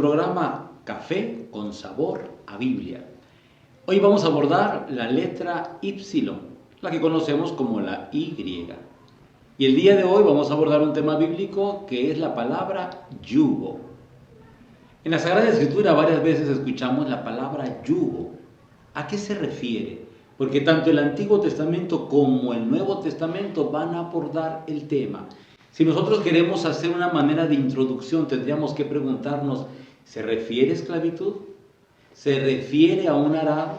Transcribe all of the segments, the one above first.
programa Café con Sabor a Biblia. Hoy vamos a abordar la letra Y, la que conocemos como la Y. Y el día de hoy vamos a abordar un tema bíblico que es la palabra yugo. En la Sagrada Escritura varias veces escuchamos la palabra yugo. ¿A qué se refiere? Porque tanto el Antiguo Testamento como el Nuevo Testamento van a abordar el tema. Si nosotros queremos hacer una manera de introducción, tendríamos que preguntarnos, ¿se refiere a esclavitud? ¿Se refiere a un arado?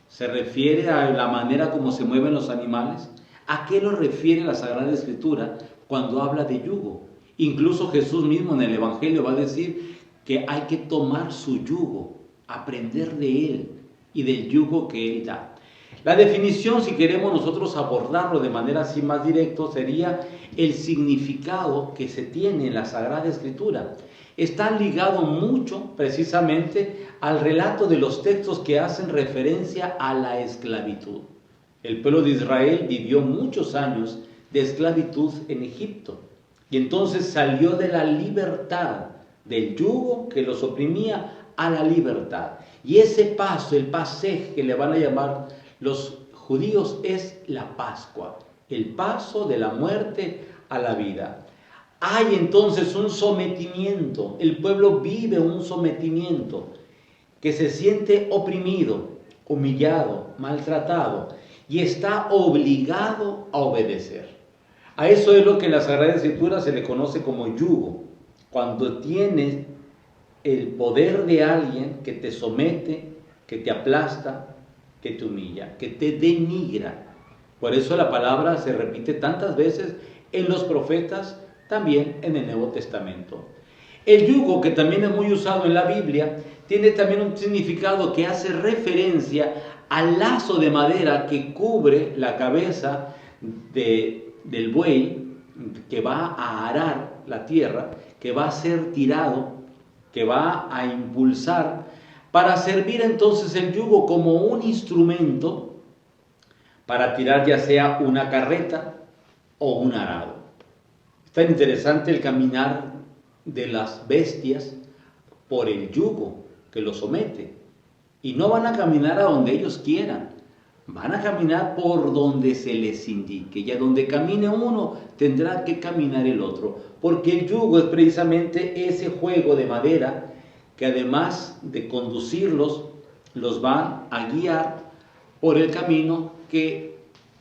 ¿Se refiere a la manera como se mueven los animales? ¿A qué lo refiere la Sagrada Escritura cuando habla de yugo? Incluso Jesús mismo en el Evangelio va a decir que hay que tomar su yugo, aprender de él y del yugo que él da. La definición, si queremos nosotros abordarlo de manera así más directa, sería el significado que se tiene en la Sagrada Escritura. Está ligado mucho precisamente al relato de los textos que hacen referencia a la esclavitud. El pueblo de Israel vivió muchos años de esclavitud en Egipto y entonces salió de la libertad, del yugo que los oprimía a la libertad. Y ese paso, el pasej que le van a llamar los judíos, es la Pascua, el paso de la muerte a la vida. Hay entonces un sometimiento, el pueblo vive un sometimiento, que se siente oprimido, humillado, maltratado y está obligado a obedecer. A eso es lo que en la Sagrada Escritura se le conoce como yugo, cuando tienes el poder de alguien que te somete, que te aplasta, que te humilla, que te denigra. Por eso la palabra se repite tantas veces en los profetas, también en el Nuevo Testamento. El yugo, que también es muy usado en la Biblia, tiene también un significado que hace referencia al lazo de madera que cubre la cabeza del buey que va a arar la tierra, que va a ser tirado, que va a impulsar, para servir entonces el yugo como un instrumento para tirar ya sea una carreta o un arado. Es tan interesante el caminar de las bestias por el yugo que los somete. Y no van a caminar a donde ellos quieran, van a caminar por donde se les indique. Y a donde camine uno, tendrá que caminar el otro. Porque el yugo es precisamente ese juego de madera que además de conducirlos, los van a guiar por el camino que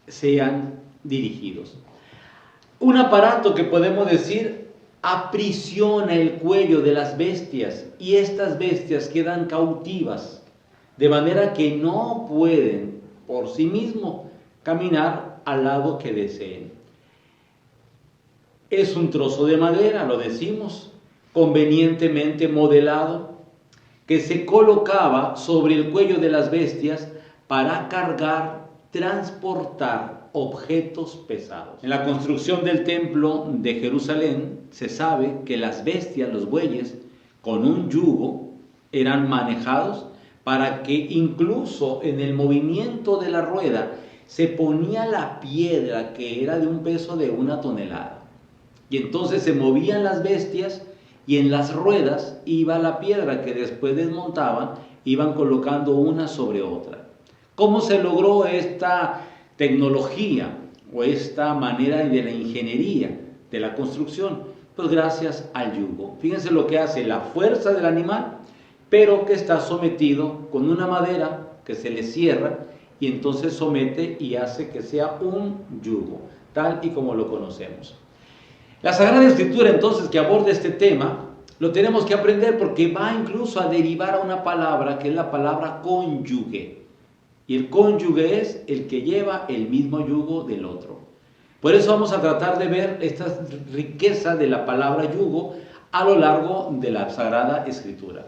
sean dirigidos. Un aparato que podemos decir aprisiona el cuello de las bestias y estas bestias quedan cautivas, de manera que no pueden por sí mismos caminar al lado que deseen. Es un trozo de madera, lo decimos, convenientemente modelado, que se colocaba sobre el cuello de las bestias para cargar, transportar objetos pesados. En la construcción del templo de Jerusalén se sabe que las bestias, los bueyes, con un yugo eran manejados para que incluso en el movimiento de la rueda se ponía la piedra que era de un peso de 1 tonelada. Y entonces se movían las bestias y en las ruedas iba la piedra que después desmontaban, iban colocando una sobre otra. ¿Cómo se logró esta tecnología o esta manera de la ingeniería de la construcción? Pues gracias al yugo. Fíjense lo que hace la fuerza del animal, pero que está sometido con una madera que se le cierra y entonces somete y hace que sea un yugo, tal y como lo conocemos. La Sagrada Escritura entonces que aborda este tema, lo tenemos que aprender porque va incluso a derivar a una palabra que es la palabra cónyuge. Y el cónyuge es el que lleva el mismo yugo del otro. Por eso vamos a tratar de ver esta riqueza de la palabra yugo a lo largo de la Sagrada Escritura.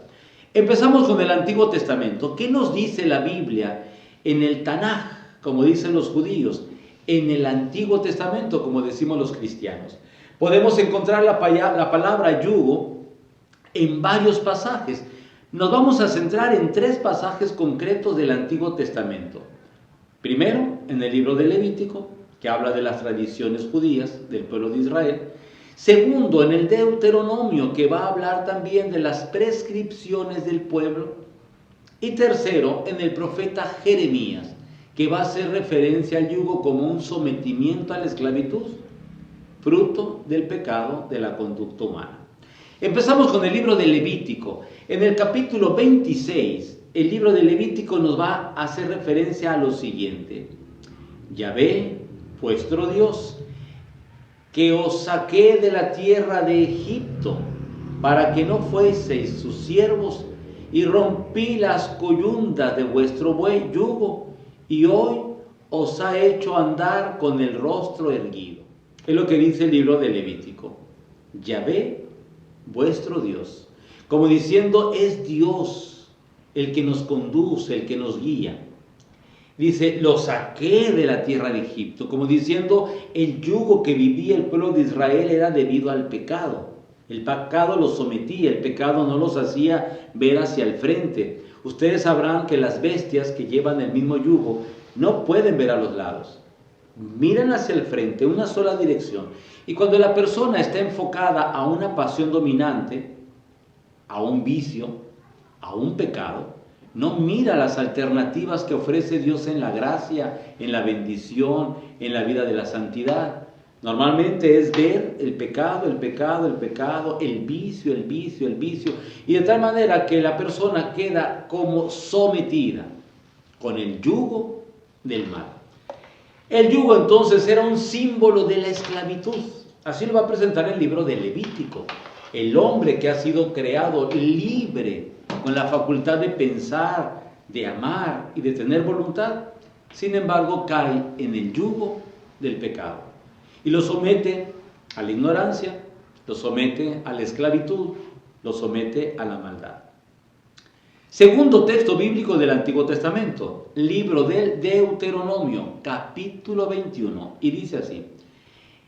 Empezamos con el Antiguo Testamento. ¿Qué nos dice la Biblia en el Tanaj, como dicen los judíos, en el Antiguo Testamento, como decimos los cristianos? Podemos encontrar la palabra yugo en varios pasajes. Nos vamos a centrar en 3 pasajes concretos del Antiguo Testamento. Primero, en el libro de Levítico, que habla de las tradiciones judías del pueblo de Israel. Segundo, en el Deuteronomio, que va a hablar también de las prescripciones del pueblo. Y tercero, en el profeta Jeremías, que va a hacer referencia al yugo como un sometimiento a la esclavitud, fruto del pecado de la conducta humana. Empezamos con el libro de Levítico. En el capítulo 26, el libro de Levítico nos va a hacer referencia a lo siguiente: Yahvé, vuestro Dios, que os saqué de la tierra de Egipto, para que no fueseis sus siervos, y rompí las coyundas de vuestro yugo, y hoy os ha hecho andar con el rostro erguido. Es lo que dice el libro de Levítico. Yahvé, vuestro Dios. Como diciendo, es Dios el que nos conduce, el que nos guía. Dice, lo saqué de la tierra de Egipto. Como diciendo, el yugo que vivía el pueblo de Israel era debido al pecado. El pecado los sometía, el pecado no los hacía ver hacia el frente. Ustedes sabrán que las bestias que llevan el mismo yugo no pueden ver a los lados. Miran hacia el frente, una sola dirección. Y cuando la persona está enfocada a una pasión dominante, a un vicio, a un pecado, no mira las alternativas que ofrece Dios en la gracia, en la bendición, en la vida de la santidad. Normalmente es ver el pecado, el pecado, el pecado, el vicio, el vicio, el vicio. Y de tal manera que la persona queda como sometida con el yugo del mal. El yugo entonces era un símbolo de la esclavitud. Así lo va a presentar el libro de Levítico. El hombre que ha sido creado libre, con la facultad de pensar, de amar y de tener voluntad, sin embargo cae en el yugo del pecado. Y lo somete a la ignorancia, lo somete a la esclavitud, lo somete a la maldad. Segundo texto bíblico del Antiguo Testamento, libro del Deuteronomio, capítulo 21, y dice así: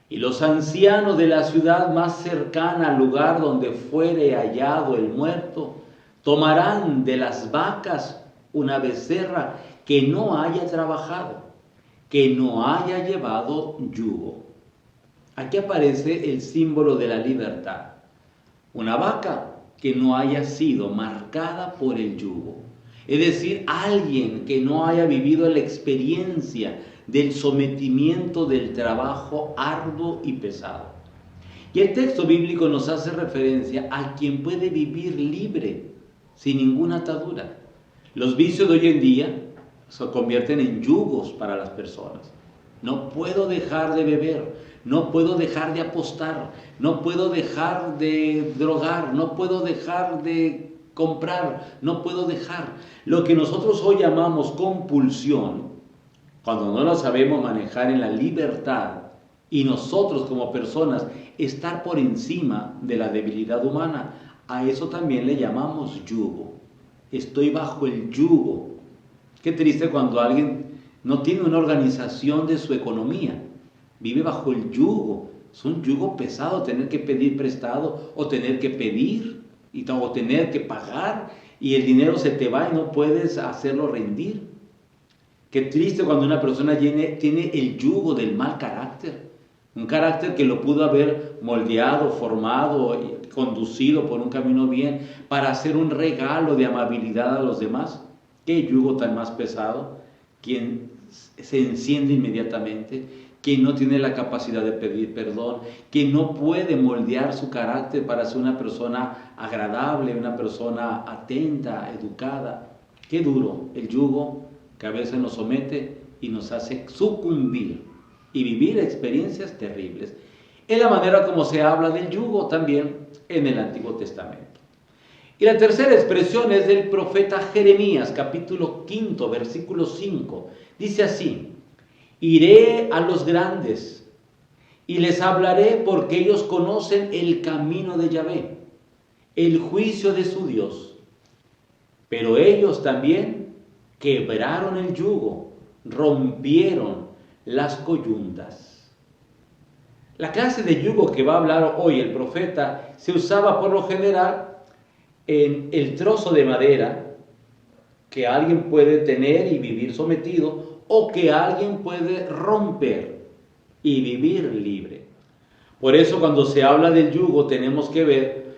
y los ancianos de la ciudad más cercana al lugar donde fuere hallado el muerto, tomarán de las vacas una becerra que no haya trabajado, que no haya llevado yugo. Aquí aparece el símbolo de la libertad. Una vaca que no haya sido marcada por el yugo. Es decir, alguien que no haya vivido la experiencia del sometimiento del trabajo arduo y pesado. Y el texto bíblico nos hace referencia a quien puede vivir libre, sin ninguna atadura. Los vicios de hoy en día se convierten en yugos para las personas. No puedo dejar de beber, no puedo dejar de apostar, no puedo dejar de drogar, no puedo dejar de comprar, no puedo dejar. Lo que nosotros hoy llamamos compulsión, cuando no lo sabemos manejar en la libertad, y nosotros como personas estar por encima de la debilidad humana, a eso también le llamamos yugo. Estoy bajo el yugo. Qué triste cuando alguien no tiene una organización de su economía, vive bajo el yugo. Es un yugo pesado tener que pedir prestado o tener que pedir o tener que pagar, y el dinero se te va y no puedes hacerlo rendir. Qué triste cuando una persona tiene el yugo del mal carácter, un carácter que lo pudo haber moldeado, formado, conducido por un camino bien para hacer un regalo de amabilidad a los demás. Qué yugo tan más pesado, quien se enciende inmediatamente, quien no tiene la capacidad de pedir perdón, quien no puede moldear su carácter para ser una persona agradable, una persona atenta, educada. Qué duro el yugo que a veces nos somete y nos hace sucumbir y vivir experiencias terribles. Es la manera como se habla del yugo también en el Antiguo Testamento. Y la tercera expresión es del profeta Jeremías, capítulo 5, versículo 5. Dice así: iré a los grandes y les hablaré, porque ellos conocen el camino de Yahvé, el juicio de su Dios. Pero ellos también quebraron el yugo, rompieron las coyundas. La clase de yugo que va a hablar hoy el profeta se usaba por lo general en el trozo de madera que alguien puede tener y vivir sometido, o que alguien puede romper y vivir libre. Por eso cuando se habla del yugo tenemos que ver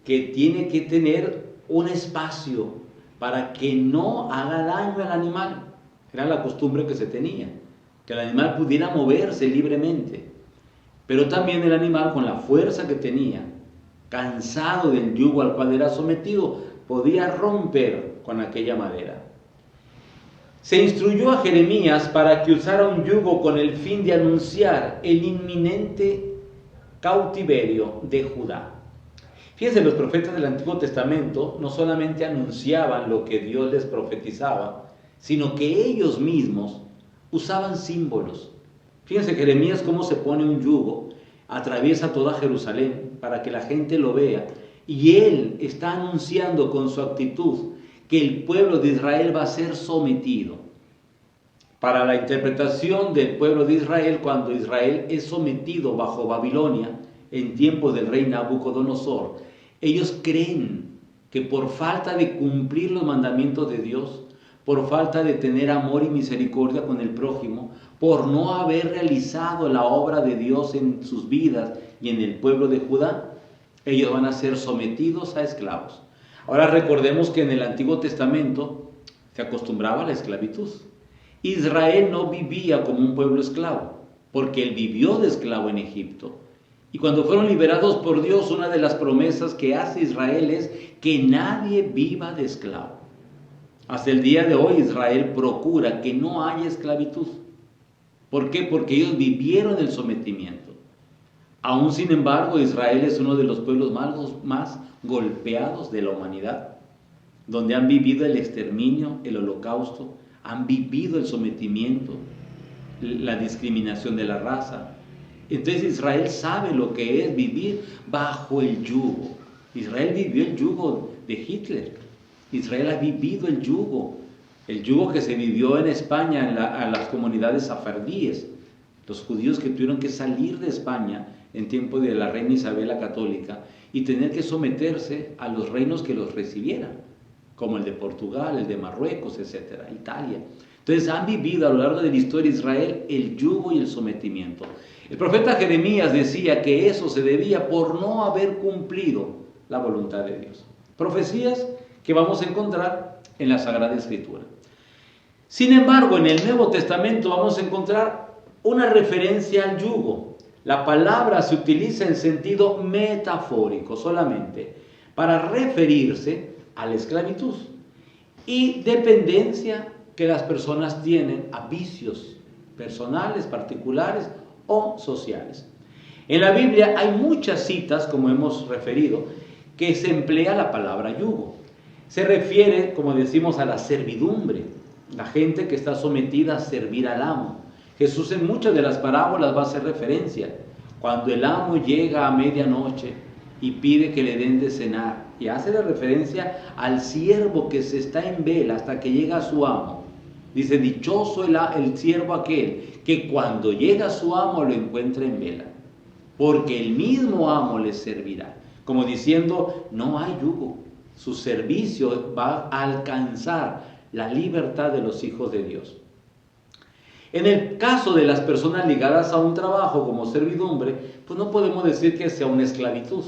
que tiene que tener un espacio para que no haga daño al animal. Era la costumbre que se tenía, que el animal pudiera moverse libremente. Pero también el animal, con la fuerza que tenía, cansado del yugo al cual era sometido, podía romper con aquella madera. Se instruyó a Jeremías para que usara un yugo con el fin de anunciar el inminente cautiverio de Judá. Fíjense, los profetas del Antiguo Testamento no solamente anunciaban lo que Dios les profetizaba, sino que ellos mismos usaban símbolos. Fíjense Jeremías cómo se pone un yugo, atraviesa toda Jerusalén para que la gente lo vea, y él está anunciando con su actitud que el pueblo de Israel va a ser sometido. Para la interpretación del pueblo de Israel, cuando Israel es sometido bajo Babilonia, en tiempos del rey Nabucodonosor, ellos creen que por falta de cumplir los mandamientos de Dios, por falta de tener amor y misericordia con el prójimo, por no haber realizado la obra de Dios en sus vidas y en el pueblo de Judá, ellos van a ser sometidos a esclavos. Ahora recordemos que en el Antiguo Testamento se acostumbraba a la esclavitud. Israel no vivía como un pueblo esclavo, porque él vivió de esclavo en Egipto. Y cuando fueron liberados por Dios, una de las promesas que hace Israel es que nadie viva de esclavo. Hasta el día de hoy Israel procura que no haya esclavitud. ¿Por qué? Porque ellos vivieron el sometimiento. Aún sin embargo, Israel es uno de los pueblos más golpeados de la humanidad, donde han vivido el exterminio, el holocausto, han vivido el sometimiento, la discriminación de la raza. Entonces Israel sabe lo que es vivir bajo el yugo. Israel vivió el yugo de Hitler. Israel ha vivido el yugo que se vivió en España a las comunidades safardíes, los judíos que tuvieron que salir de España en tiempo de la reina Isabel la Católica y tener que someterse a los reinos que los recibieran, como el de Portugal, el de Marruecos, etcétera, Italia. Entonces han vivido a lo largo de la historia de Israel el yugo y el sometimiento. El profeta Jeremías decía que eso se debía por no haber cumplido la voluntad de Dios. Profecías que vamos a encontrar en la Sagrada Escritura. Sin embargo, en el Nuevo Testamento vamos a encontrar una referencia al yugo. La palabra se utiliza en sentido metafórico solamente para referirse a la esclavitud y dependencia que las personas tienen a vicios personales, particulares o sociales. En la Biblia hay muchas citas, como hemos referido, que se emplea la palabra yugo. Se refiere, como decimos, a la servidumbre, la gente que está sometida a servir al amo. Jesús en muchas de las parábolas va a hacer referencia. Cuando el amo llega a medianoche y pide que le den de cenar, y hace la referencia al siervo que se está en vela hasta que llega a su amo. Dice, dichoso el siervo aquel que cuando llega a su amo lo encuentra en vela, porque el mismo amo le servirá. Como diciendo, no hay yugo. Su servicio va a alcanzar la libertad de los hijos de Dios. En el caso de las personas ligadas a un trabajo como servidumbre, pues no podemos decir que sea una esclavitud,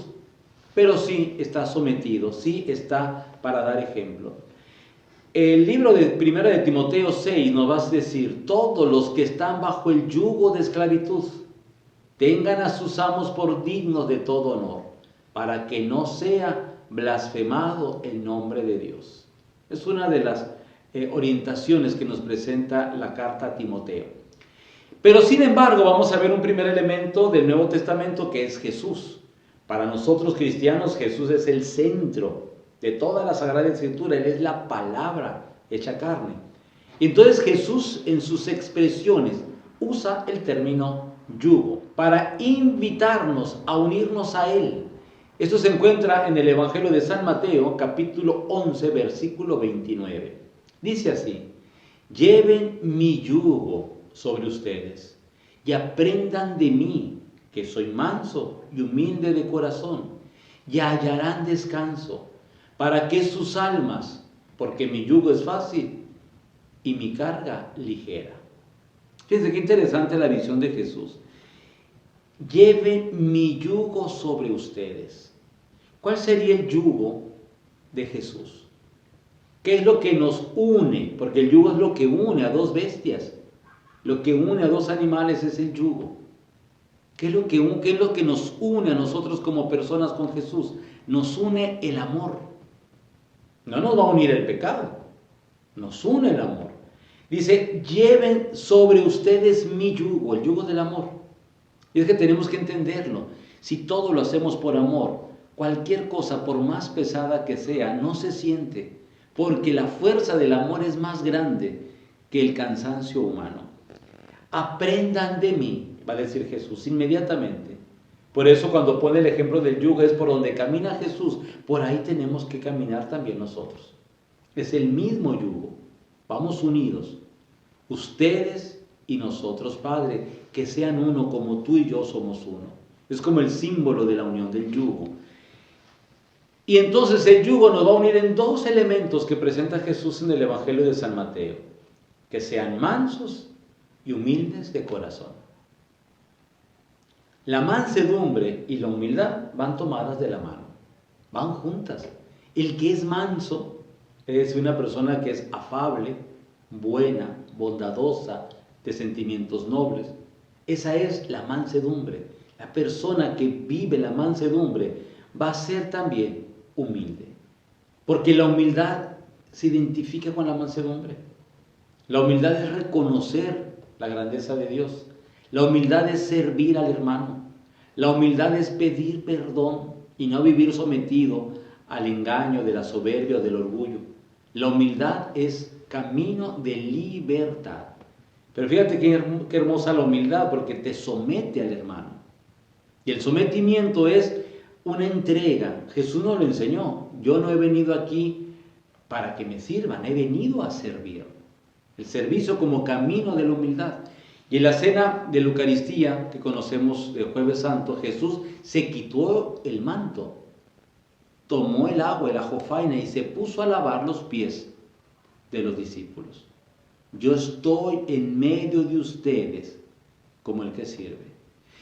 pero sí está sometido, sí está para dar ejemplo. El libro de Primera de Timoteo 6 nos va a decir, todos los que están bajo el yugo de esclavitud, tengan a sus amos por dignos de todo honor, para que no sea blasfemado el nombre de Dios. Es una de las orientaciones que nos presenta la carta a Timoteo. Pero sin embargo vamos a ver un primer elemento del Nuevo Testamento que es Jesús. Para nosotros cristianos Jesús es el centro de toda la Sagrada Escritura. Él es la palabra hecha carne. Entonces Jesús en sus expresiones usa el término yugo para invitarnos a unirnos a Él. Esto se encuentra en el Evangelio de San Mateo, capítulo 11, versículo 29. Dice así, lleven mi yugo sobre ustedes y aprendan de mí, que soy manso y humilde de corazón, y hallarán descanso para que sus almas, porque mi yugo es fácil y mi carga ligera. Fíjense qué interesante la visión de Jesús. lleven mi yugo sobre ustedes. ¿Cuál sería el yugo de Jesús? ¿Qué es lo que nos une? Porque el yugo es lo que une a dos bestias. Lo que une a dos animales es el yugo. ¿Qué es lo que nos une a nosotros como personas con Jesús? Nos une el amor. No nos va a unir el pecado. Nos une el amor. Dice, lleven sobre ustedes mi yugo, el yugo del amor. Y es que tenemos que entenderlo. Si todo lo hacemos por amor, cualquier cosa, por más pesada que sea, no se siente. Porque la fuerza del amor es más grande que el cansancio humano. Aprendan de mí, va a decir Jesús inmediatamente. Por eso cuando pone el ejemplo del yugo es por donde camina Jesús, por ahí tenemos que caminar también nosotros. Es el mismo yugo, vamos unidos, ustedes y nosotros, Padre, que sean uno como tú y yo somos uno. Es como el símbolo de la unión del yugo. Y entonces el yugo nos va a unir en dos elementos que presenta Jesús en el Evangelio de San Mateo, que sean mansos y humildes de corazón. La mansedumbre y la humildad van tomadas de la mano, van juntas. El que es manso es una persona que es afable, buena, bondadosa, de sentimientos nobles. Esa es la mansedumbre. La persona que vive la mansedumbre va a ser también humilde, porque la humildad se identifica con la mansedumbre. La humildad es reconocer la grandeza de Dios. La humildad es servir al hermano. La humildad es pedir perdón y no vivir sometido al engaño de la soberbia o del orgullo. La humildad es camino de libertad. Pero fíjate qué hermosa la humildad, porque te somete al hermano. Y el sometimiento es una entrega. Jesús nos lo enseñó. Yo no he venido aquí para que me sirvan, he venido a servir. El servicio como camino de la humildad. Y en la cena de la Eucaristía que conocemos del Jueves Santo, Jesús se quitó el manto, tomó el agua, la jofaina, y se puso a lavar los pies de los discípulos. Yo estoy en medio de ustedes como el que sirve.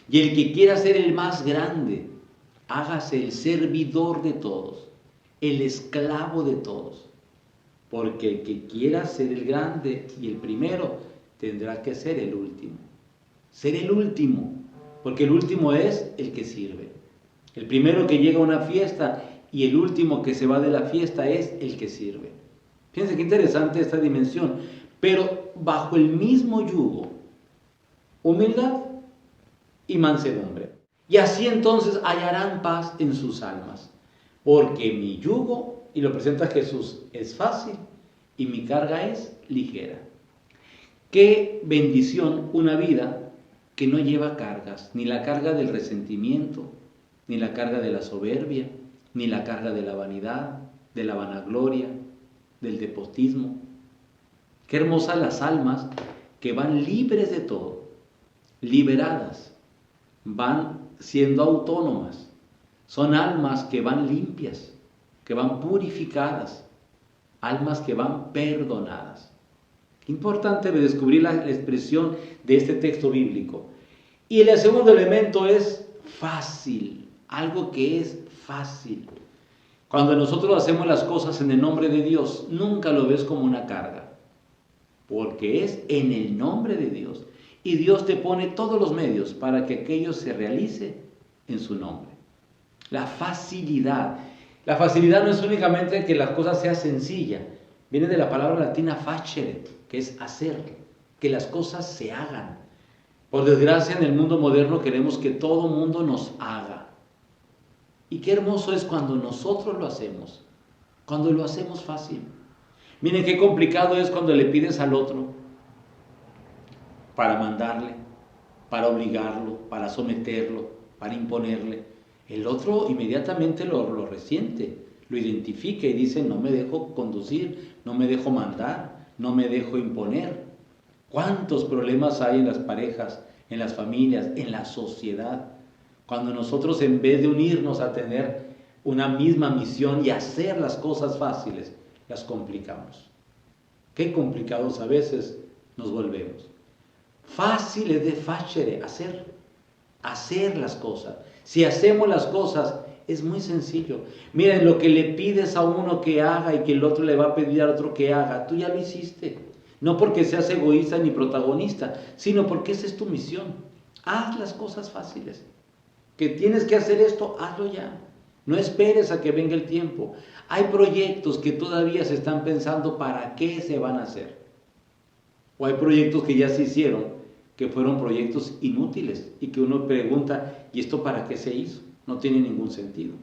Y el que quiera ser el más grande, hágase el servidor de todos, el esclavo de todos. Porque el que quiera ser el grande y el primero, tendrá que ser el último. Ser el último, porque el último es el que sirve. El primero que llega a una fiesta y el último que se va de la fiesta es el que sirve. Fíjense qué interesante esta dimensión. Pero bajo el mismo yugo, humildad y mansedumbre. Y así entonces hallarán paz en sus almas. Porque mi yugo, y lo presenta Jesús, es fácil y mi carga es ligera. Qué bendición una vida que no lleva cargas, ni la carga del resentimiento, ni la carga de la soberbia, ni la carga de la vanidad, de la vanagloria, del despotismo. Qué hermosas las almas que van libres de todo, liberadas, van siendo autónomas. Son almas que van limpias, que van purificadas, almas que van perdonadas. Qué importante descubrir la expresión de este texto bíblico. Y el segundo elemento es fácil, algo que es fácil. Cuando nosotros hacemos las cosas en el nombre de Dios, nunca lo ves como una carga, porque es en el nombre de Dios. Y Dios te pone todos los medios para que aquello se realice en su nombre. La facilidad. La facilidad no es únicamente que las cosas sean sencillas. Viene de la palabra latina facere, que es hacer, que las cosas se hagan. Por desgracia, en el mundo moderno queremos que todo mundo nos haga. Y qué hermoso es cuando nosotros lo hacemos, cuando lo hacemos fácil. Miren qué complicado es cuando le pides al otro para mandarle, para obligarlo, para someterlo, para imponerle. El otro inmediatamente lo resiente, lo identifica y dice: no me dejo conducir, no me dejo mandar, no me dejo imponer. ¿Cuántos problemas hay en las parejas, en las familias, en la sociedad? Cuando nosotros, en vez de unirnos a tener una misma misión y hacer las cosas fáciles, las complicamos. Qué complicados a veces nos volvemos. Fácil es de facere, hacer. hacer las cosas. Si hacemos las cosas, es muy sencillo. Miren, lo que le pides a uno que haga y que el otro le va a pedir al otro que haga, tú ya lo hiciste. No porque seas egoísta ni protagonista, sino porque esa es tu misión. Haz las cosas fáciles. Que tienes que hacer esto, hazlo ya. No esperes a que venga el tiempo. Hay proyectos que todavía se están pensando para qué se van a hacer. O hay proyectos que ya se hicieron, que fueron proyectos inútiles y que uno pregunta, ¿y esto para qué se hizo? No tiene ningún sentido.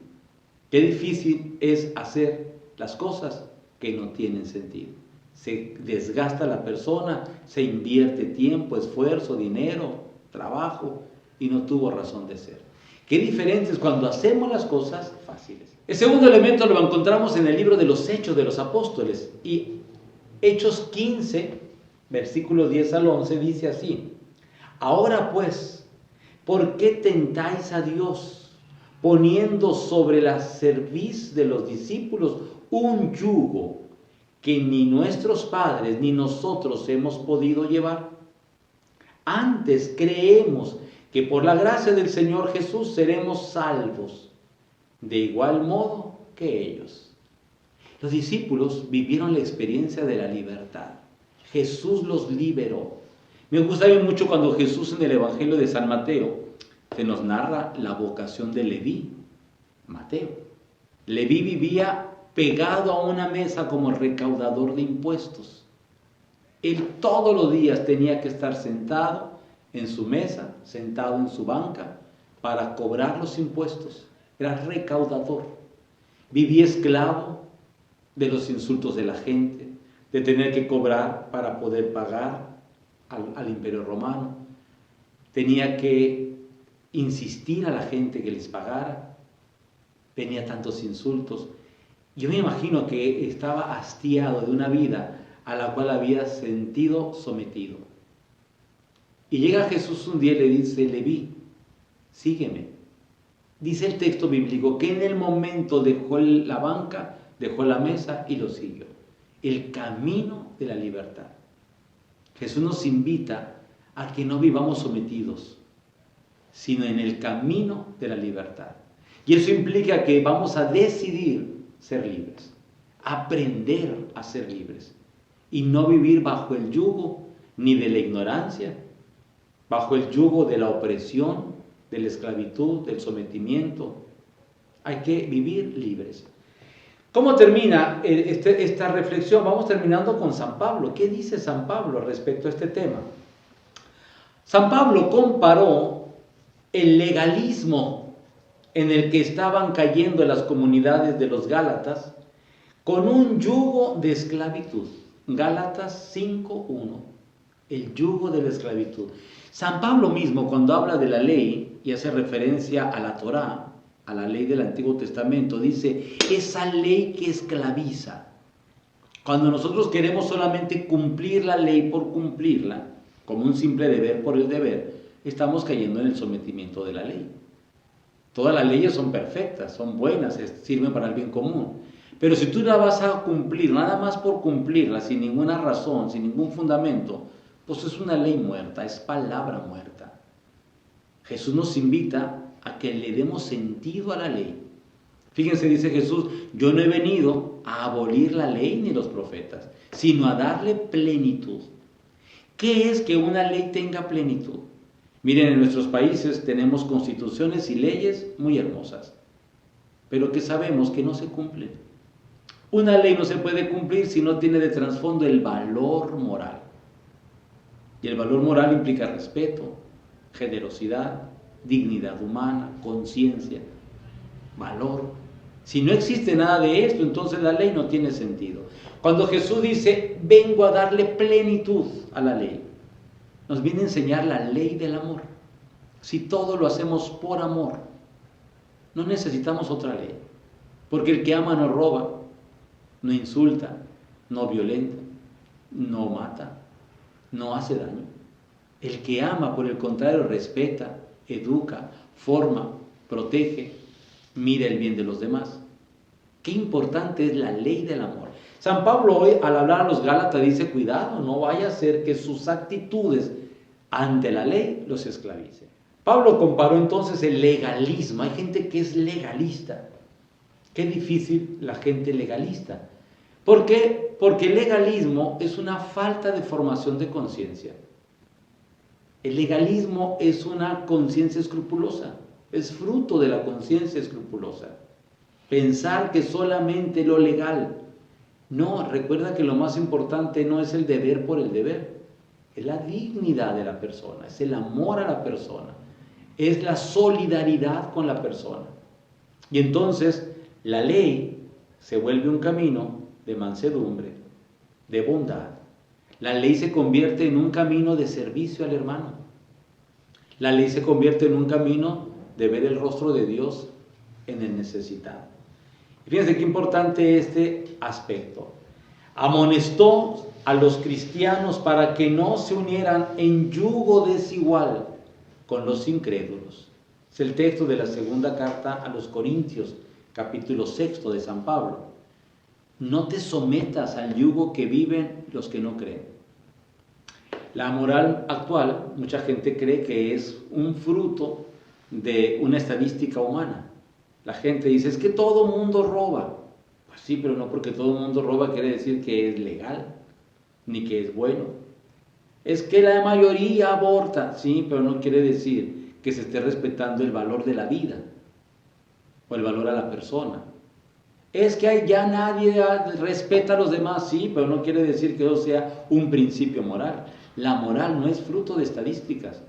Qué difícil es hacer las cosas que no tienen sentido. Se desgasta la persona, se invierte tiempo, esfuerzo, dinero, trabajo y no tuvo razón de ser. Qué diferente es cuando hacemos las cosas fáciles. El segundo elemento lo encontramos en el libro de los Hechos de los Apóstoles y Hechos 15, versículos 10 al 11 dice así: ahora pues, ¿por qué tentáis a Dios, poniendo sobre la cerviz de los discípulos un yugo que ni nuestros padres ni nosotros hemos podido llevar? Antes creemos que por la gracia del Señor Jesús seremos salvos, de igual modo que ellos. Los discípulos vivieron la experiencia de la libertad. Jesús los liberó. Me gusta mucho cuando Jesús en el Evangelio de San Mateo se nos narra la vocación de Leví, Mateo. Leví vivía pegado a una mesa como recaudador de impuestos. Él todos los días tenía que estar sentado en su mesa, sentado en su banca, para cobrar los impuestos. Era recaudador. Vivía esclavo de los insultos de la gente, de tener que cobrar para poder pagar al Imperio Romano. Tenía que insistir a la gente que les pagara. Tenía tantos insultos. Yo me imagino que estaba hastiado de una vida a la cual había sentido sometido. Y llega Jesús un día y le dice: Leví, sígueme. Dice el texto bíblico que en el momento dejó la banca, dejó la mesa y lo siguió. El camino de la libertad. Jesús nos invita a que no vivamos sometidos, sino en el camino de la libertad. Y eso implica que vamos a decidir ser libres, aprender a ser libres y no vivir bajo el yugo ni de la ignorancia, bajo el yugo de la opresión, de la esclavitud, del sometimiento. Hay que vivir libres. ¿Cómo termina esta reflexión? Vamos terminando con San Pablo. ¿Qué dice San Pablo respecto a este tema? San Pablo comparó el legalismo en el que estaban cayendo las comunidades de los Gálatas con un yugo de esclavitud. Gálatas 5:1, el yugo de la esclavitud. San Pablo mismo, cuando habla de la ley y hace referencia a la Torá, a la ley del Antiguo Testamento, dice: esa ley que esclaviza. Cuando nosotros queremos solamente cumplir la ley por cumplirla, como un simple deber por el deber, estamos cayendo en el sometimiento de la ley. Todas las leyes son perfectas, son buenas, sirven para el bien común. Pero si tú la vas a cumplir nada más por cumplirla, sin ninguna razón, sin ningún fundamento, pues es una ley muerta, es palabra muerta. Jesús nos invita a que le demos sentido a la ley. Fíjense, dice Jesús: yo no he venido a abolir la ley ni los profetas, sino a darle plenitud. ¿Qué es que una ley tenga plenitud? Miren, en nuestros países tenemos constituciones y leyes muy hermosas, pero que sabemos que no se cumplen. Una ley no se puede cumplir si no tiene de trasfondo el valor moral. Y el valor moral implica respeto, generosidad, dignidad humana, conciencia, valor. Si no existe nada de esto, entonces la ley no tiene sentido. Cuando Jesús dice: vengo a darle plenitud a la ley, nos viene a enseñar la ley del amor. Si todo lo hacemos por amor, no necesitamos otra ley. Porque el que ama no roba, no insulta, no violenta, no mata, no hace daño. El que ama, por el contrario, respeta, educa, forma, protege, mira el bien de los demás. Qué importante es la ley del amor. San Pablo hoy, al hablar a los Gálatas, dice: cuidado, no vaya a ser que sus actitudes ante la ley los esclavicen. Pablo comparó entonces el legalismo. Hay gente que es legalista. Qué difícil la gente legalista. ¿Por qué? Porque el legalismo es una falta de formación de conciencia. El legalismo es una conciencia escrupulosa, es fruto de la conciencia escrupulosa. Pensar que solamente lo legal. No, recuerda que lo más importante no es el deber por el deber, es la dignidad de la persona, es el amor a la persona, es la solidaridad con la persona. Y entonces la ley se vuelve un camino de mansedumbre, de bondad. La ley se convierte en un camino de servicio al hermano. La ley se convierte en un camino de ver el rostro de Dios en el necesitado. Y fíjense qué importante este aspecto. Amonestó a los cristianos para que no se unieran en yugo desigual con los incrédulos. Es el texto de la segunda carta a los Corintios, capítulo 6 de San Pablo. No te sometas al yugo que viven los que no creen. La moral actual, mucha gente cree que es un fruto de una estadística humana. La gente dice, es que todo mundo roba. Pues sí, pero no porque todo mundo roba quiere decir que es legal, ni que es bueno. Es que la mayoría aborta, sí, pero no quiere decir que se esté respetando el valor de la vida o el valor a la persona. Es que ya nadie respeta a los demás, sí, pero no quiere decir que eso sea un principio moral. La moral no es fruto de estadísticas.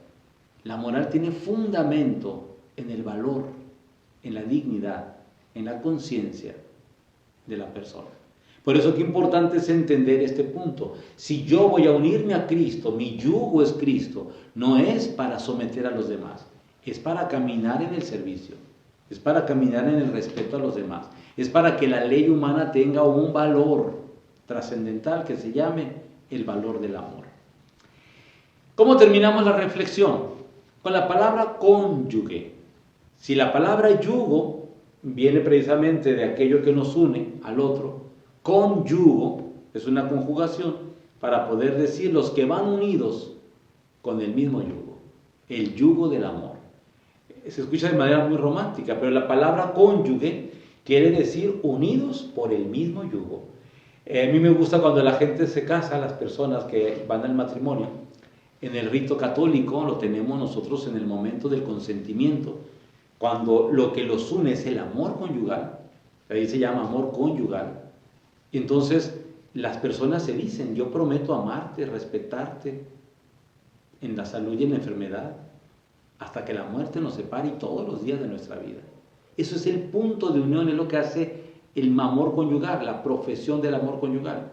La moral tiene fundamento en el valor, en la dignidad, en la conciencia de la persona. Por eso qué importante es entender este punto. Si yo voy a unirme a Cristo, mi yugo es Cristo, no es para someter a los demás, es para caminar en el servicio, es para caminar en el respeto a los demás, es para que la ley humana tenga un valor trascendental que se llame el valor del amor. ¿Cómo terminamos la reflexión? Con la palabra cónyuge. Si la palabra yugo viene precisamente de aquello que nos une al otro, cónyugo es una conjugación para poder decir los que van unidos con el mismo yugo, el yugo del amor. Se escucha de manera muy romántica, pero la palabra cónyuge quiere decir unidos por el mismo yugo. A mí me gusta cuando la gente se casa, las personas que van al matrimonio. En el rito católico lo tenemos nosotros en el momento del consentimiento, cuando lo que los une es el amor conyugal, ahí se llama amor conyugal. Y entonces las personas se dicen, yo prometo amarte, respetarte en la salud y en la enfermedad, hasta que la muerte nos separe y todos los días de nuestra vida. Eso es el punto de unión, es lo que hace el amor conyugal, la profesión del amor conyugal.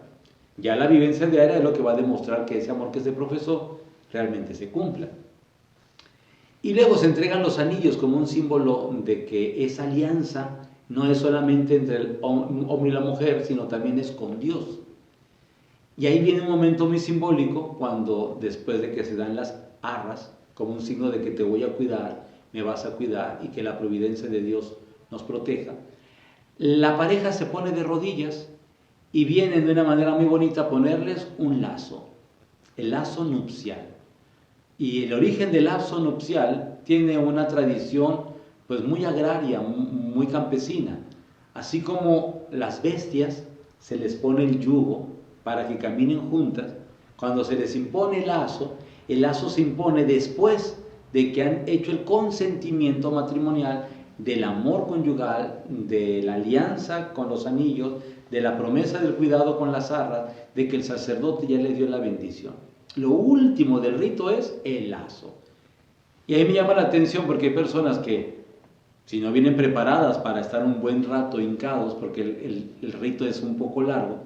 Ya la vivencia diaria es lo que va a demostrar que ese amor que se profesó realmente se cumpla. Y luego se entregan los anillos como un símbolo de que esa alianza no es solamente entre el hombre y la mujer, sino también es con Dios. Y ahí viene un momento muy simbólico cuando después de que se dan las arras, como un signo de que te voy a cuidar, me vas a cuidar y que la providencia de Dios nos proteja, la pareja se pone de rodillas y vienen de una manera muy bonita a ponerles un lazo, el lazo nupcial. Y el origen del lazo nupcial tiene una tradición pues muy agraria, muy campesina. Así como las bestias se les pone el yugo para que caminen juntas, cuando se les impone el lazo se impone después de que han hecho el consentimiento matrimonial del amor conyugal, de la alianza con los anillos, de la promesa del cuidado con las arras, de que el sacerdote ya le dio la bendición. Lo último del rito es el lazo. Y ahí me llama la atención porque hay personas que, si no vienen preparadas para estar un buen rato hincados, porque el rito es un poco largo,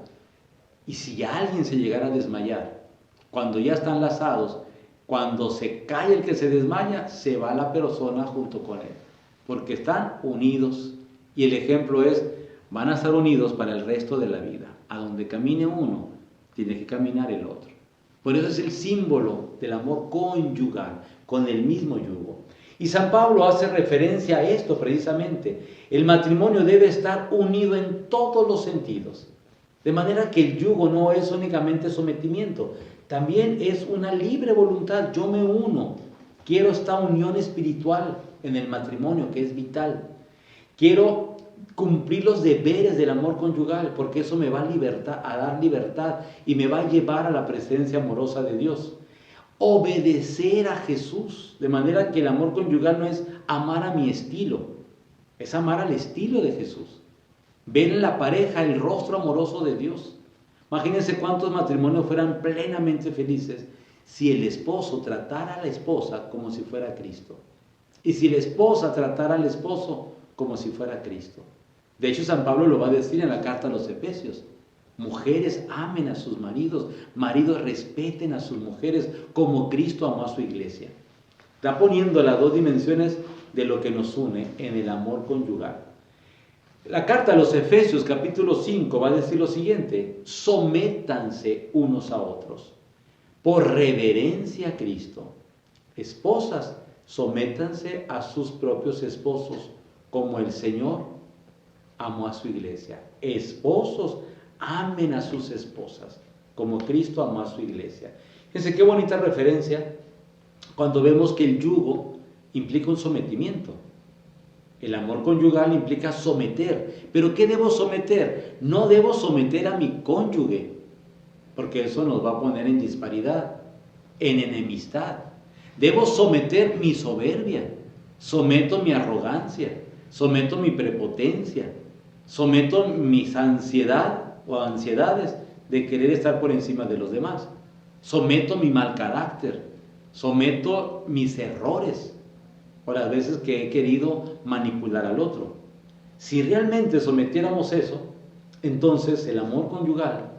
y si alguien se llegara a desmayar, cuando ya están lazados, cuando se cae el que se desmaya, se va la persona junto con él, porque están unidos. Y el ejemplo es, van a estar unidos para el resto de la vida. A donde camine uno, tiene que caminar el otro. Por eso es el símbolo del amor conyugal, con el mismo yugo. Y San Pablo hace referencia a esto precisamente. El matrimonio debe estar unido en todos los sentidos. De manera que el yugo no es únicamente sometimiento, también es una libre voluntad. Yo me uno Quiero esta unión espiritual en el matrimonio que es vital. Quiero cumplir los deberes del amor conyugal porque eso me va a dar libertad y me va a llevar a la presencia amorosa de Dios. Obedecer a Jesús, de manera que el amor conyugal no es amar a mi estilo, es amar al estilo de Jesús. Ver en la pareja el rostro amoroso de Dios. Imagínense cuántos matrimonios fueran plenamente felices si el esposo tratara a la esposa como si fuera Cristo. Y si la esposa tratara al esposo como si fuera Cristo. De hecho, San Pablo lo va a decir en la carta a los Efesios. Mujeres amen a sus maridos, maridos respeten a sus mujeres como Cristo amó a su iglesia. Está poniendo las dos dimensiones de lo que nos une en el amor conyugal. La carta a los Efesios capítulo 5 va a decir lo siguiente: sométanse unos a otros por reverencia a Cristo. Esposas, sométanse a sus propios esposos como el Señor amó a su iglesia. Esposos, amen a sus esposas como Cristo amó a su iglesia. Fíjense qué bonita referencia cuando vemos que el yugo implica un sometimiento. El amor conyugal implica someter. ¿Pero qué debo someter? No debo someter a mi cónyuge, porque eso nos va a poner en disparidad, en enemistad. Debo someter mi soberbia, someto mi arrogancia, someto mi prepotencia, someto mis ansiedad o ansiedades de querer estar por encima de los demás, someto mi mal carácter, someto mis errores o las veces que he querido manipular al otro. Si realmente sometiéramos eso, entonces el amor conyugal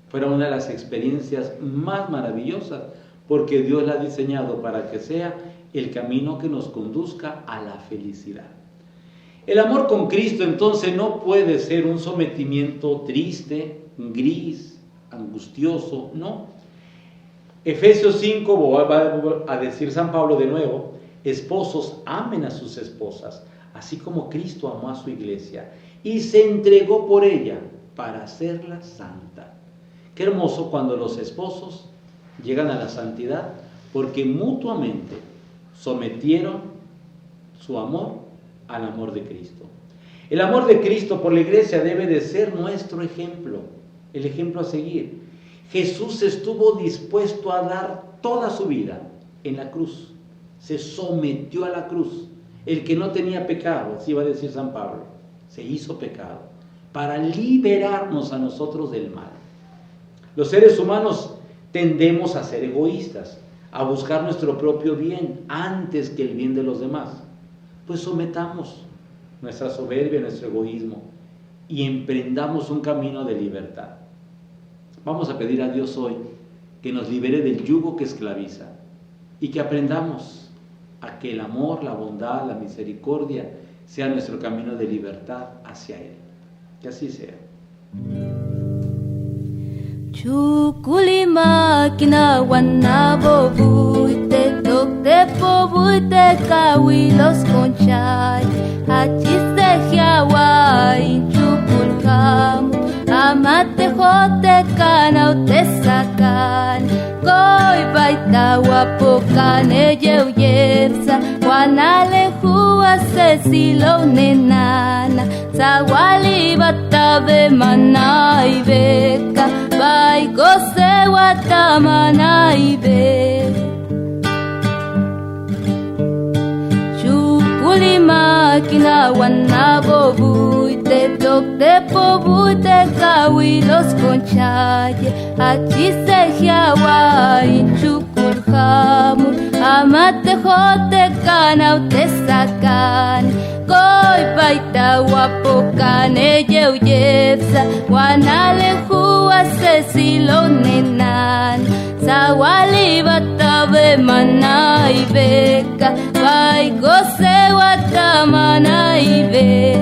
fuera una de las experiencias más maravillosas, porque Dios la ha diseñado para que sea el camino que nos conduzca a la felicidad. El amor con Cristo entonces no puede ser un sometimiento triste, gris, angustioso, no. Efesios 5 va a decir San Pablo de nuevo: esposos, amen a sus esposas, así como Cristo amó a su iglesia y se entregó por ella para hacerla santa. Qué hermoso cuando los esposos llegan a la santidad, porque mutuamente sometieron su amor al amor de Cristo. El amor de Cristo por la iglesia debe de ser nuestro ejemplo, el ejemplo a seguir. Jesús estuvo dispuesto a dar toda su vida en la cruz. Se sometió a la cruz. El que no tenía pecado, así va a decir San Pablo, se hizo pecado para liberarnos a nosotros del mal. Los seres humanos tendemos a ser egoístas, a buscar nuestro propio bien antes que el bien de los demás. Pues sometamos nuestra soberbia, nuestro egoísmo y emprendamos un camino de libertad. Vamos a pedir a Dios hoy que nos libere del yugo que esclaviza y que aprendamos a que el amor, la bondad, la misericordia sea nuestro camino de libertad hacia Él. Que así sea. Chukulima kinawan na bobuite dokte pobuite kawilos konchay hachiste hiawai chupulkam amate jote kanaute sakan koy baita wapokane yeuyersa wanale huwa sesilo nenana sawali batabe manai beka Bai gose watamanaibe Chukulima kinawan na bobuite dokte pobuite kawilos konchaye Achise hiawai chukulhamur amate jote kanaute sakan Koy baita wapokane yeuyepsa wanale huwa sesilo nenan sawali batabe manai beka bai gose watamanai be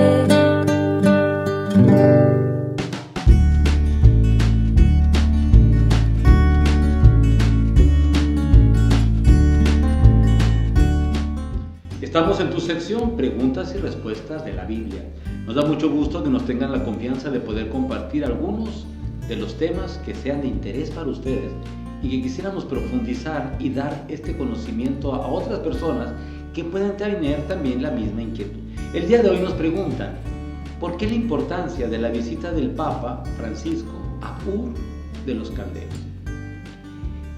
Estamos en tu sección Preguntas y Respuestas de la Biblia. Nos da mucho gusto que nos tengan la confianza de poder compartir algunos de los temas que sean de interés para ustedes y que quisiéramos profundizar y dar este conocimiento a otras personas que puedan tener también la misma inquietud. El día de hoy nos preguntan, ¿por qué la importancia de la visita del Papa Francisco a Ur de los Caldeos?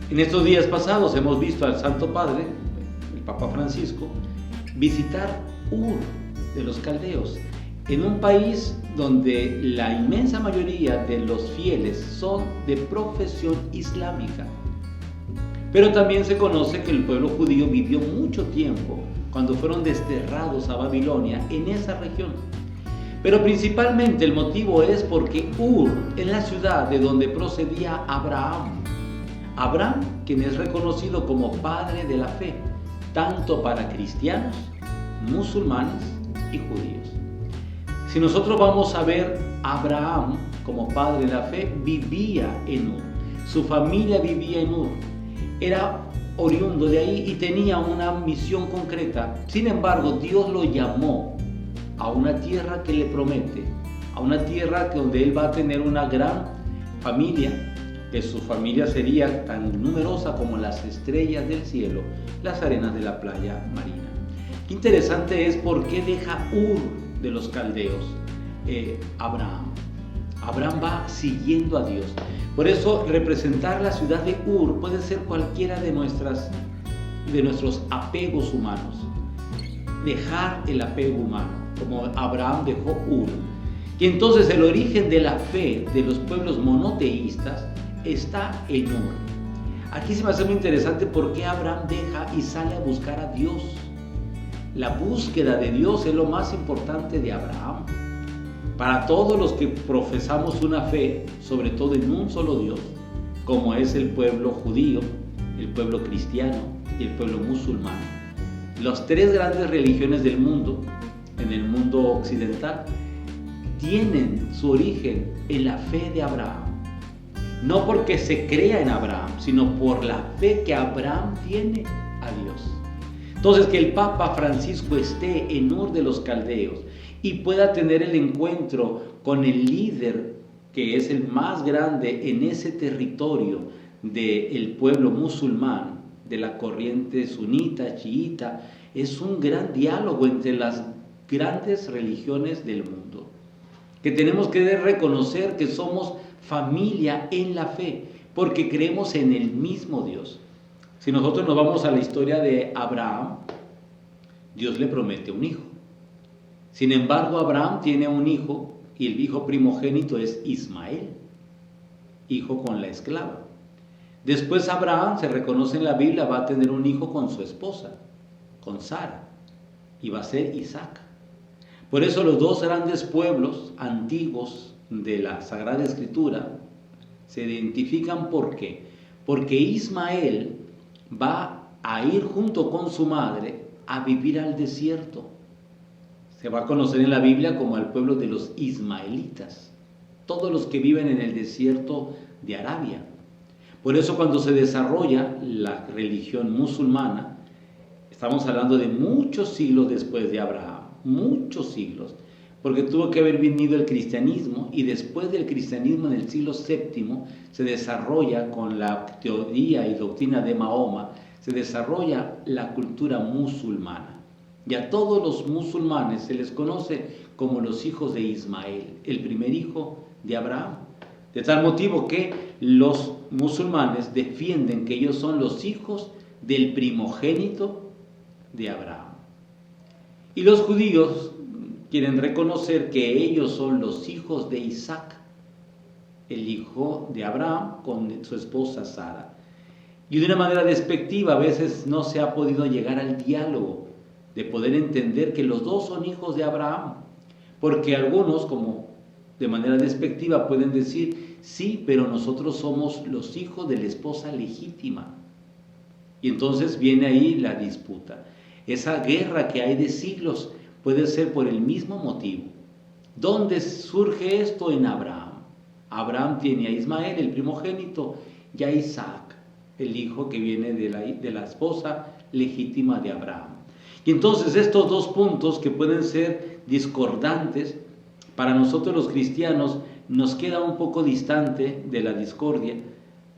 En estos días pasados hemos visto al Santo Padre, el Papa Francisco, visitar Ur de los Caldeos, en un país donde la inmensa mayoría de los fieles son de profesión islámica. Pero también se conoce que el pueblo judío vivió mucho tiempo cuando fueron desterrados a Babilonia en esa región. Pero principalmente el motivo es porque Ur es la ciudad de donde procedía Abraham. Abraham, quien es reconocido como padre de la fe, tanto para cristianos, musulmanes y judíos. Si nosotros vamos a ver, Abraham como padre de la fe vivía en Ur, su familia vivía en Ur, era oriundo de ahí y tenía una misión concreta. Sin embargo, Dios lo llamó a una tierra que le promete, a una tierra donde él va a tener una gran familia, que su familia sería tan numerosa como las estrellas del cielo, las arenas de la playa marina. Qué interesante es por qué deja Ur de los Caldeos Abraham. Abraham va siguiendo a Dios. Por eso representar la ciudad de Ur puede ser cualquiera de nuestros apegos humanos. Dejar el apego humano, como Abraham dejó Ur. Y entonces el origen de la fe de los pueblos monoteístas está en Ur. Aquí se me hace muy interesante por qué Abraham deja y sale a buscar a Dios. La búsqueda de Dios es lo más importante de Abraham. Para todos los que profesamos una fe, sobre todo en un solo Dios, como es el pueblo judío, el pueblo cristiano y el pueblo musulmán, las tres grandes religiones del mundo, en el mundo occidental, tienen su origen en la fe de Abraham. No porque se crea en Abraham, sino por la fe que Abraham tiene a Dios. Entonces, que el Papa Francisco esté en Ur de los Caldeos y pueda tener el encuentro con el líder que es el más grande en ese territorio del pueblo musulmán, de la corriente sunita, chiita, es un gran diálogo entre las grandes religiones del mundo. Que tenemos que reconocer que somos familia en la fe, porque creemos en el mismo Dios. Si nosotros nos vamos a la historia de Abraham, Dios le promete un hijo. Sin embargo, Abraham tiene un hijo y el hijo primogénito es Ismael, hijo con la esclava. Después Abraham, se reconoce en la Biblia, va a tener un hijo con su esposa, con Sara, y va a ser Isaac. Por eso los dos grandes pueblos antiguos de la Sagrada Escritura se identifican. ¿Por qué? Porque Ismael va a ir junto con su madre a vivir al desierto. Se va a conocer en la Biblia como el pueblo de los ismaelitas, todos los que viven en el desierto de Arabia. Por eso cuando se desarrolla la religión musulmana, estamos hablando de muchos siglos después de Abraham, muchos siglos, porque tuvo que haber venido el cristianismo y después del cristianismo en el siglo VII se desarrolla con la teoría y doctrina de Mahoma, se desarrolla la cultura musulmana. Y a todos los musulmanes se les conoce como los hijos de Ismael, el primer hijo de Abraham. De tal motivo que los musulmanes defienden que ellos son los hijos del primogénito de Abraham. Y los judíos quieren reconocer que ellos son los hijos de Isaac, el hijo de Abraham con su esposa Sara. Y de una manera despectiva a veces no se ha podido llegar al diálogo de poder entender que los dos son hijos de Abraham, porque algunos, como de manera despectiva, pueden decir, sí, pero nosotros somos los hijos de la esposa legítima. Y entonces viene ahí la disputa. Esa guerra que hay de siglos puede ser por el mismo motivo. ¿Dónde surge esto? En Abraham. Abraham tiene a Ismael, el primogénito, y a Isaac, el hijo que viene de la esposa legítima de Abraham. Y entonces estos dos puntos que pueden ser discordantes, para nosotros los cristianos nos queda un poco distante de la discordia,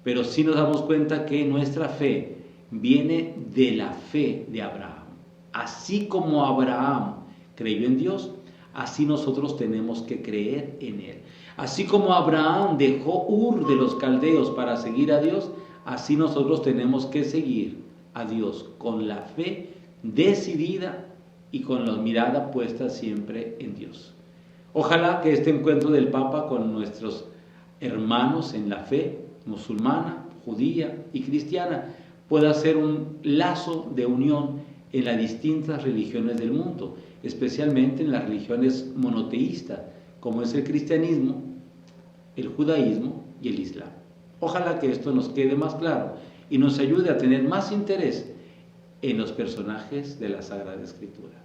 pero sí nos damos cuenta que nuestra fe viene de la fe de Abraham. Así como Abraham creyó en Dios, así nosotros tenemos que creer en Él. Así como Abraham dejó Ur de los caldeos para seguir a Dios, así nosotros tenemos que seguir a Dios con la fe decidida y con la mirada puesta siempre en Dios. Ojalá que este encuentro del Papa con nuestros hermanos en la fe musulmana, judía y cristiana pueda ser un lazo de unión en las distintas religiones del mundo, especialmente en las religiones monoteístas, como es el cristianismo, el judaísmo y el islam. Ojalá que esto nos quede más claro y nos ayude a tener más interés en los personajes de la Sagrada Escritura.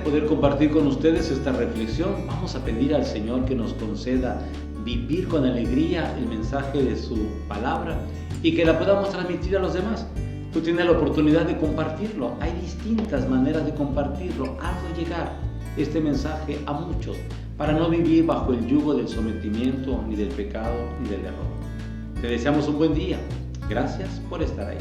Poder compartir con ustedes esta reflexión. Vamos a pedir al Señor que nos conceda vivir con alegría el mensaje de su palabra y que la podamos transmitir a los demás. Tú tienes la oportunidad de compartirlo. Hay distintas maneras de compartirlo. Hazlo llegar este mensaje a muchos para no vivir bajo el yugo del sometimiento, ni del pecado, ni del error. Te deseamos un buen día. Gracias por estar ahí.